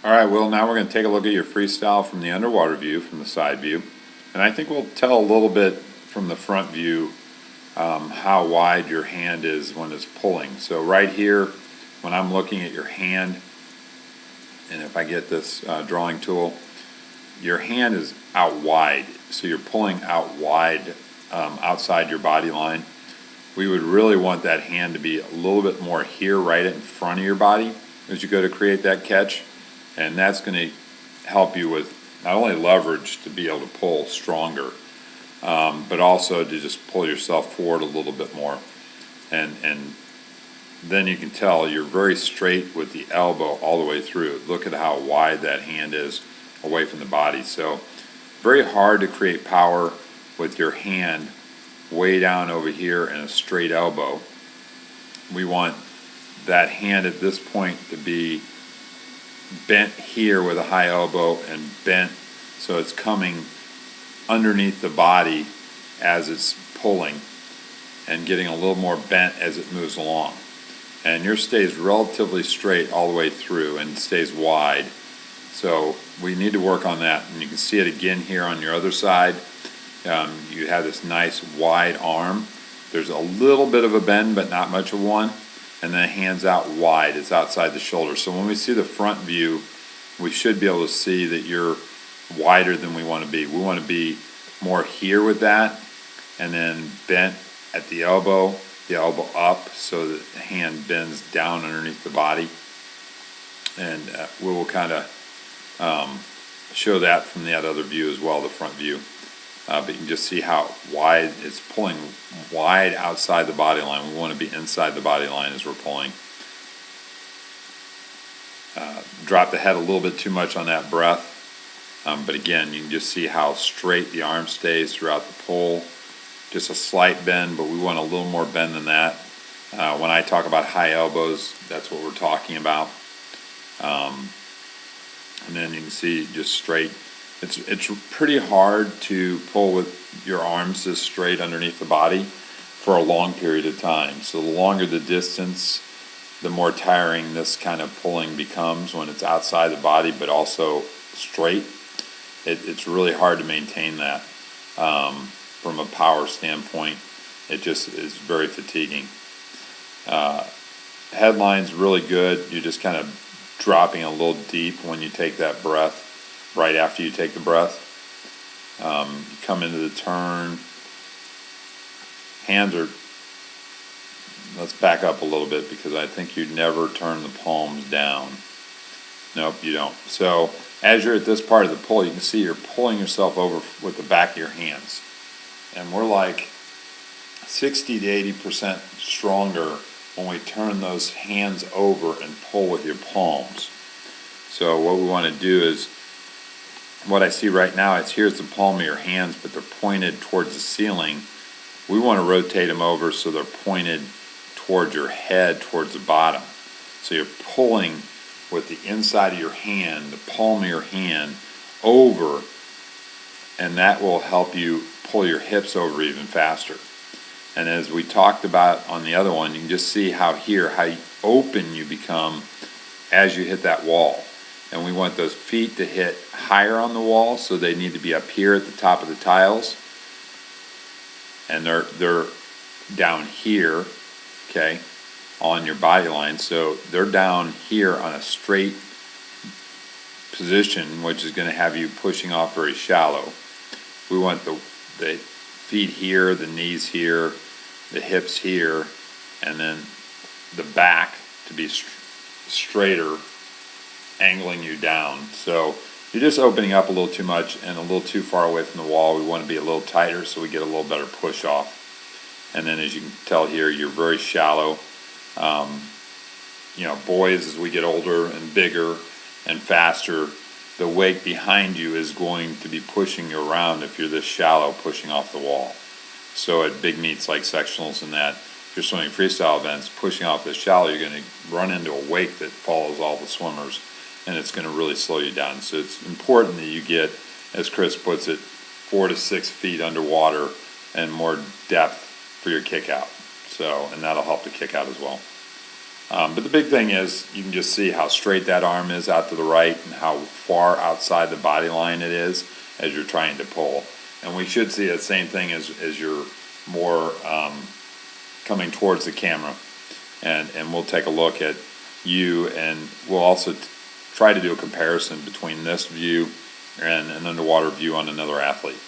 All right, Will, now we're going to take a look at your freestyle from the underwater view, from the side view. And I think we'll tell a little bit from the front view how wide your hand is when it's pulling. So right here, when I'm looking at your hand, and if I get this drawing tool, your hand is out wide. So you're pulling out wide outside your body line. We would really want that hand to be a little bit more here, right in front of your body as you go to create that catch. And that's going to help you with not only leverage to be able to pull stronger, but also to just pull yourself forward a little bit more. And then you can tell you're very straight with the elbow all the way through. Look at how wide that hand is away from the body. So very hard to create power with your hand way down over here and a straight elbow. We want that hand at this point to be bent here with a high elbow and bent so it's coming underneath the body as it's pulling and getting a little more bent as it moves along. And yours stays relatively straight all the way through and stays wide. So we need to work on that. And you can see it again here on your other side. You have this nice wide arm. There's a little bit of a bend, but not much of one. And then hands out wide. It's outside the shoulder. So when we see the front view, we should be able to see that you're wider than we want to be. We want to be more here with that, and then bent at the elbow up so that the hand bends down underneath the body. And we will kind of show that from that other view as well, the front view. But you can just see how wide it's pulling wide outside the body line. We want to be inside the body line as we're pulling. Drop the head a little bit too much on that breath. But again, you can just see how straight the arm stays throughout the pull. Just a slight bend, but we want a little more bend than that. When I talk about high elbows, that's what we're talking about. And then you can see just straight. It's pretty hard to pull with your arms this straight underneath the body for a long period of time. So the longer the distance, the more tiring this kind of pulling becomes when it's outside the body but also straight. It's really hard to maintain that from a power standpoint. It just is very fatiguing. Headline's really good. You're just kind of dropping a little deep when you take that breath. Right after you take the breath, you come into the turn. Hands are, let's back up a little bit because I think you never turn the palms down. Nope, you don't. So as you're at this part of the pull, you can see you're pulling yourself over with the back of your hands. And we're like 60 to 80% stronger when we turn those hands over and pull with your palms. So what we want to do is, what I see right now, here's the palm of your hands, but they're pointed towards the ceiling. We want to rotate them over so they're pointed towards your head, towards the bottom. So you're pulling with the inside of your hand, the palm of your hand, over, and that will help you pull your hips over even faster. And as we talked about on the other one, you can just see how open you become as you hit that wall. And we want those feet to hit higher on the wall, so they need to be up here at the top of the tiles. And they're down here, okay, on your body line. So they're down here on a straight position, which is going to have you pushing off very shallow. We want the feet here, the knees here, the hips here, and then the back to be straighter, angling you down. So you're just opening up a little too much and a little too far away from the wall. We want to be a little tighter so we get a little better push off. And then as you can tell here, you're very shallow. Boys, as we get older and bigger and faster, the weight behind you is going to be pushing you around if you're this shallow, pushing off the wall. So at big meets like sectionals and that, if you're swimming freestyle events, pushing off this shallow, you're going to run into a wake that follows all the swimmers, and it's going to really slow you down. So it's important that you get, as Chris puts it, 4 to 6 feet underwater and more depth for your kick out. So, and that'll help the kick out as well. But the big thing is you can just see how straight that arm is out to the right and how far outside the body line it is as you're trying to pull. And we should see the same thing as you're more coming towards the camera. And we'll take a look at you, and we'll also try to do a comparison between this view and an underwater view on another athlete.